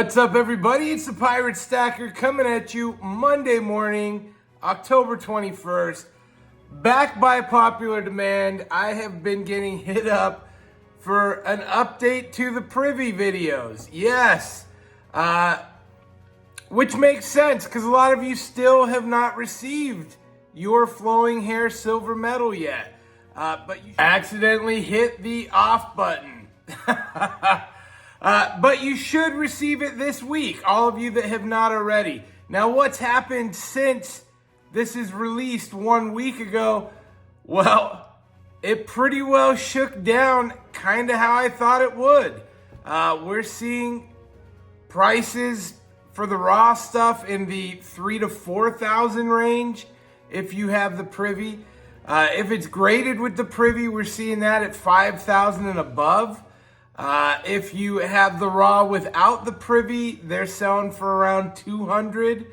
What's up, everybody? It's the Pirate Stacker coming at you Monday morning, October 21st. Back by popular demand, I have been getting hit up for an update to the Privy videos. Yes, which makes sense because a lot of you still have not received your flowing hair silver medal yet. But you accidentally hit the off button. But you should receive it this week, all of you that have not already. Now, what's happened since this is released 1 week ago? Well, it pretty well shook down kind of how I thought it would. We're seeing prices for the raw stuff in the 3,000 to 4,000 range if you have the Privy. If it's graded with the Privy, we're seeing that at 5,000 and above. If you have the raw without the Privy, they're selling for around 200.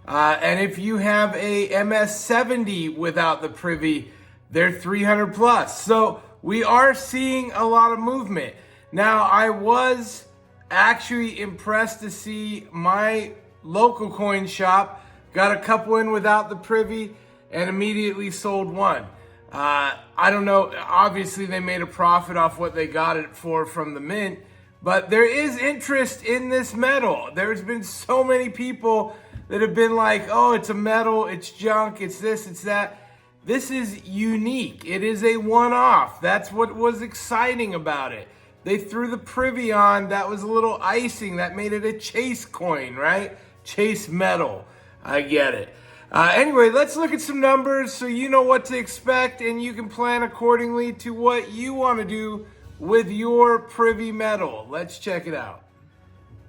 And if you have a MS70 without the Privy, they're 300 plus. So we are seeing a lot of movement. Now, I was actually impressed to see my local coin shop got a couple in without the Privy and immediately sold one. I don't know, obviously they made a profit off what they got it for from the mint, but there is interest in this metal. There's been so many people that have been like, oh, it's a metal, it's junk, it's this, it's that. This is unique. It is a one-off. That's what was exciting about it. They threw the Privy on, that was a little icing, that made it a chase coin, right? Chase metal, I get it. Anyway, let's look at some numbers so you know what to expect and you can plan accordingly to what you want to do with your Privy medal. Let's check it out.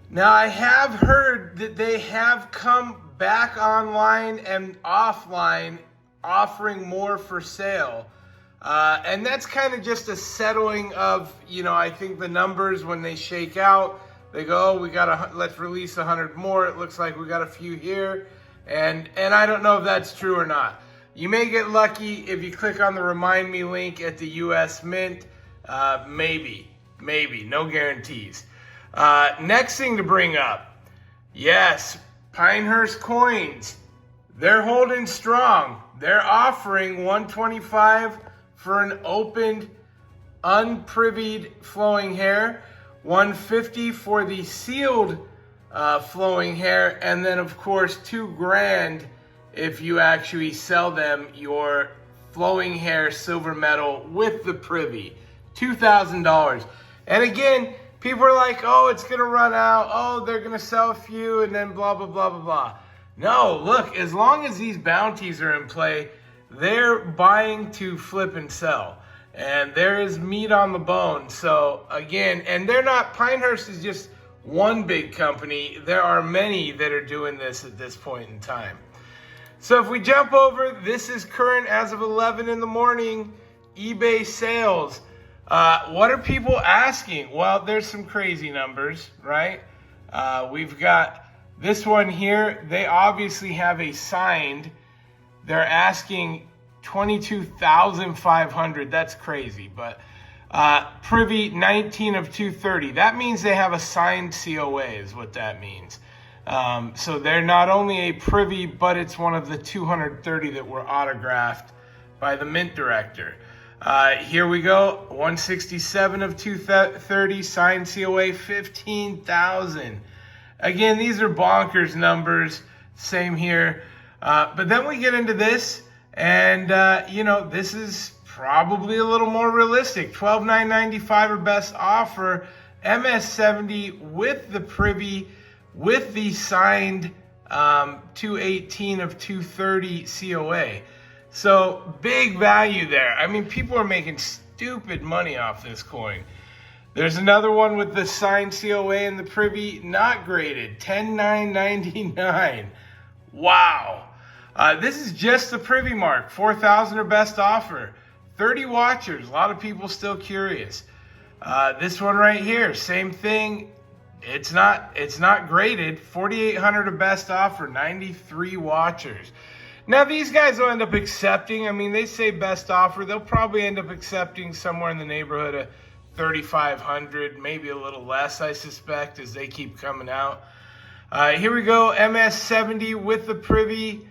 Now, I have heard that they have come back online and offline offering more for sale. And that's kind of just a settling of, I think the numbers when they shake out, they go, oh, let's release 100 more. It looks like we got a few here. And I don't know if that's true or not. You may get lucky if you click on the Remind Me link at the US Mint. Maybe, no guarantees. Next thing to bring up, yes, Pinehurst Coins. They're holding strong. They're offering $125 for an opened, unprivied flowing hair, $150 for the sealed flowing hair, and then of course $2,000 if you actually sell them your flowing hair silver medal with the Privy, $2,000. And again, people are like, oh, it's gonna run out, oh, they're gonna sell a few, and then blah blah blah blah blah. No, look, as long as these bounties are in play, they're buying to flip and sell, and there is meat on the bone. So again, and they're not, Pinehurst is just one big company. There are many that are doing this at this point in time. So if we jump over, this is current as of 11 in the morning, eBay sales. What are people asking? Well, there's some crazy numbers, right? We've got this one here. They obviously have a signed. They're asking $22,500. That's crazy, but Privy 19 of 230. That means they have a signed COA is what that means. So they're not only a Privy, but it's one of the 230 that were autographed by the mint director. Here we go. 167 of 230 signed COA, 15,000. Again, these are bonkers numbers. Same here. But then we get into this, and this is probably a little more realistic. $12,995 or best offer, MS70 with the Privy, with the signed 218 of 230 COA. So big value there. I mean, people are making stupid money off this coin. There's another one with the signed COA and the Privy not graded, $10,999. Wow. This is just the Privy mark, 4,000 or best offer. 30 watchers, a lot of people still curious. This one right here, same thing. It's not graded, 4,800 or best offer, 93 watchers. Now these guys will end up accepting, I mean, they say best offer, they'll probably end up accepting somewhere in the neighborhood of 3,500, maybe a little less, I suspect, as they keep coming out. Here we go, MS70 with the Privy,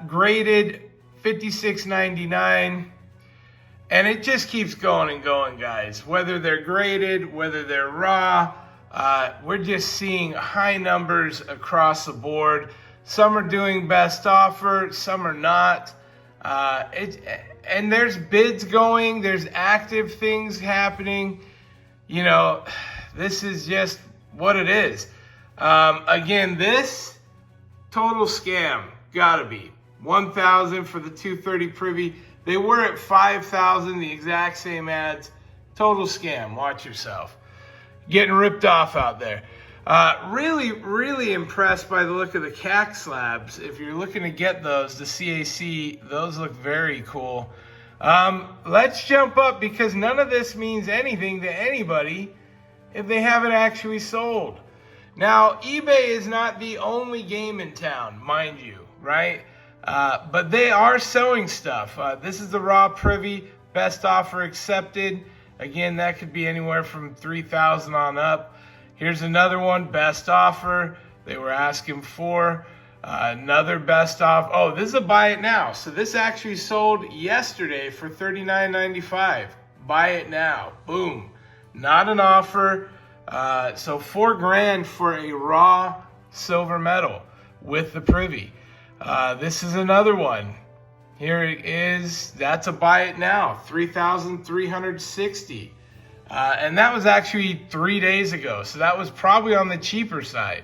graded $56.99. And it just keeps going and going, guys. Whether they're graded, whether they're raw, we're just seeing high numbers across the board. Some are doing best offer, some are not. And there's bids going, there's active things happening. You know, this is just what it is. Again, this total scam, gotta be. 1,000 for the 230 Privy. They were at 5,000, the exact same ads. Total scam, watch yourself. Getting ripped off out there. Really impressed by the look of the CAC slabs. If you're looking to get those, the CAC, those look very cool. Let's jump up because none of this means anything to anybody if they haven't actually sold. Now, eBay is not the only game in town, mind you, right? But they are selling stuff. This is the raw Privy, best offer accepted. Again, that could be anywhere from 3,000 on up. Here's another one, best offer. They were asking for another best offer. Oh, this is a buy it now. So this actually sold yesterday for $39.95. Buy it now, boom. Not an offer. So $4,000 for a raw silver medal with the Privy. This is another one. Here it is. That's a buy it now. 3,360. And that was actually 3 days ago. So that was probably on the cheaper side.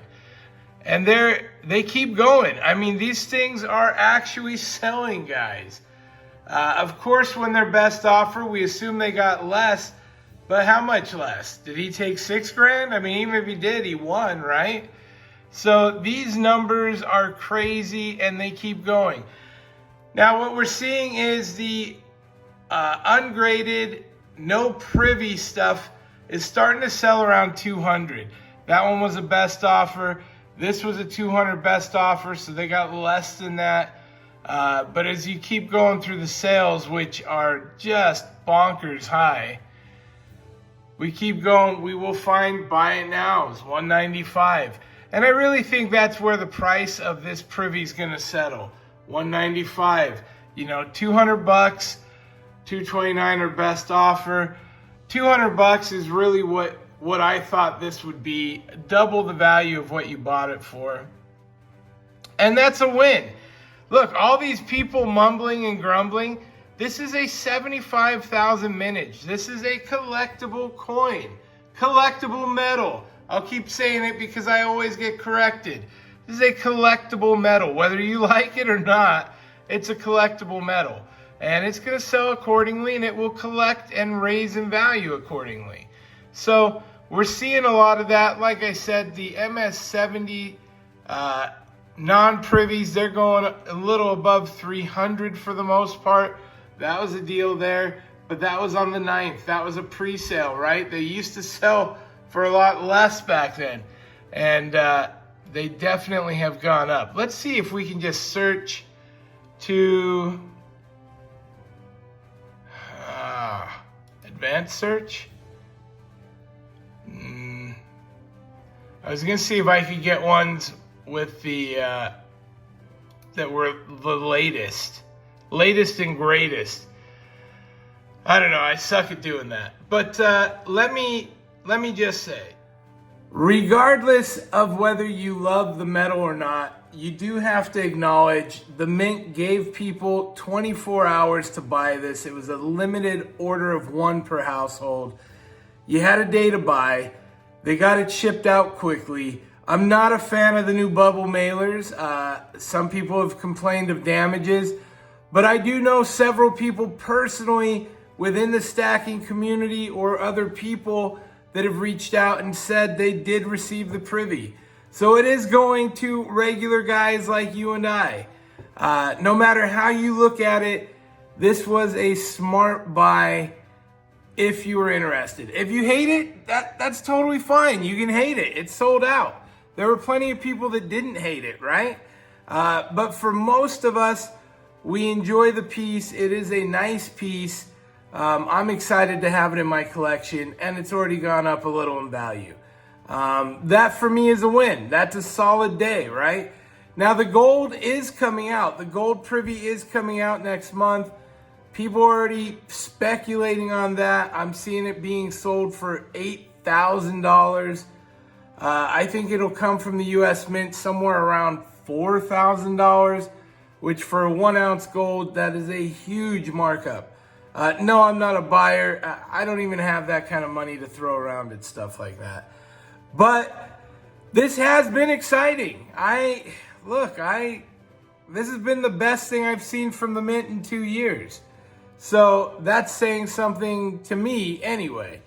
And they keep going. I mean, these things are actually selling, guys. Of course, when they're best offer, we assume they got less. But how much less? Did he take $6,000? I mean, even if he did, he won, right? So these numbers are crazy and they keep going. Now what we're seeing is the ungraded, no Privy stuff is starting to sell around 200. That one was a best offer. This was a 200 best offer, so they got less than that. But as you keep going through the sales, which are just bonkers high, we keep going, we will find buy it nows, $195. And I really think that's where the price of this Privy is going to settle. $195. You know, $200, $229 or best offer. $200 is really what I thought this would be. Double the value of what you bought it for. And that's a win. Look, all these people mumbling and grumbling. This is a 75,000 mintage. This is a collectible coin. Collectible medal. I'll keep saying it because I always get corrected. This is a collectible medal. Whether you like it or not, it's a collectible medal. And it's going to sell accordingly, and it will collect and raise in value accordingly. So we're seeing a lot of that. Like I said, the MS70 non-privies, they're going a little above 300 for the most part. That was a deal there, but that was on the 9th. That was a pre-sale, right? They used to sell for a lot less back then, and they definitely have gone up. Let's see if we can just search to advanced search. I was gonna see if I could get ones with the that were the latest and greatest. I don't know, I suck at doing that. But let me just say, regardless of whether you love the medal or not, you do have to acknowledge the Mint gave people 24 hours to buy this. It was a limited order of one per household. You had a day to buy. They got it shipped out quickly. I'm not a fan of the new bubble mailers. Some people have complained of damages, but I do know several people personally within the stacking community or other people that have reached out and said they did receive the Privy. So it is going to regular guys like you and I. No matter how you look at it, this was a smart buy if you were interested. If you hate it, that's totally fine. You can hate it. It's sold out. There were plenty of people that didn't hate it, right? But for most of us, we enjoy the piece. It is a nice piece. I'm excited to have it in my collection, and it's already gone up a little in value. That for me is a win. That's a solid day, right? Now the gold is coming out. The gold privy is coming out next month. People are already speculating on that. I'm seeing it being sold for $8,000. I think it'll come from the U.S. Mint somewhere around $4,000, which for 1 ounce gold, that is a huge markup. No, I'm not a buyer. I don't even have that kind of money to throw around at stuff like that. But this has been exciting. This has been the best thing I've seen from the Mint in 2 years. So that's saying something to me anyway.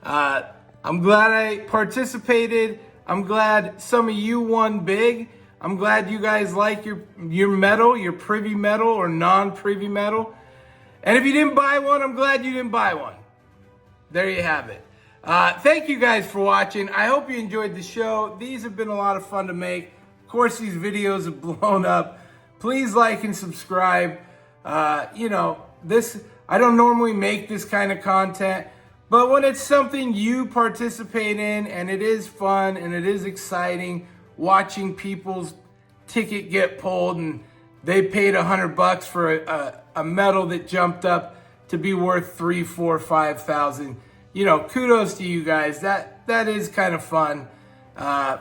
I'm glad I participated. I'm glad some of you won big. I'm glad you guys like your medal, your privy medal or non-privy medal. And if you didn't buy one, I'm glad you didn't buy one. There you have it. Thank you guys for watching. I hope you enjoyed the show. These have been a lot of fun to make. Of course, these videos have blown up. Please like and subscribe. I don't normally make this kind of content, but when it's something you participate in and it is fun and it is exciting watching people's ticket get pulled and they paid $100 for a medal that jumped up to be worth $3,000, $4,000, $5,000. Kudos to you guys. That is kind of fun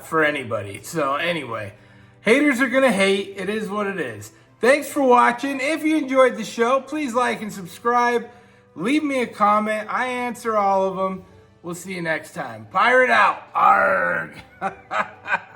for anybody. So anyway, haters are gonna hate. It is what it is. Thanks for watching. If you enjoyed the show, please like and subscribe. Leave me a comment. I answer all of them. We'll see you next time. Pirate out. Arrgh.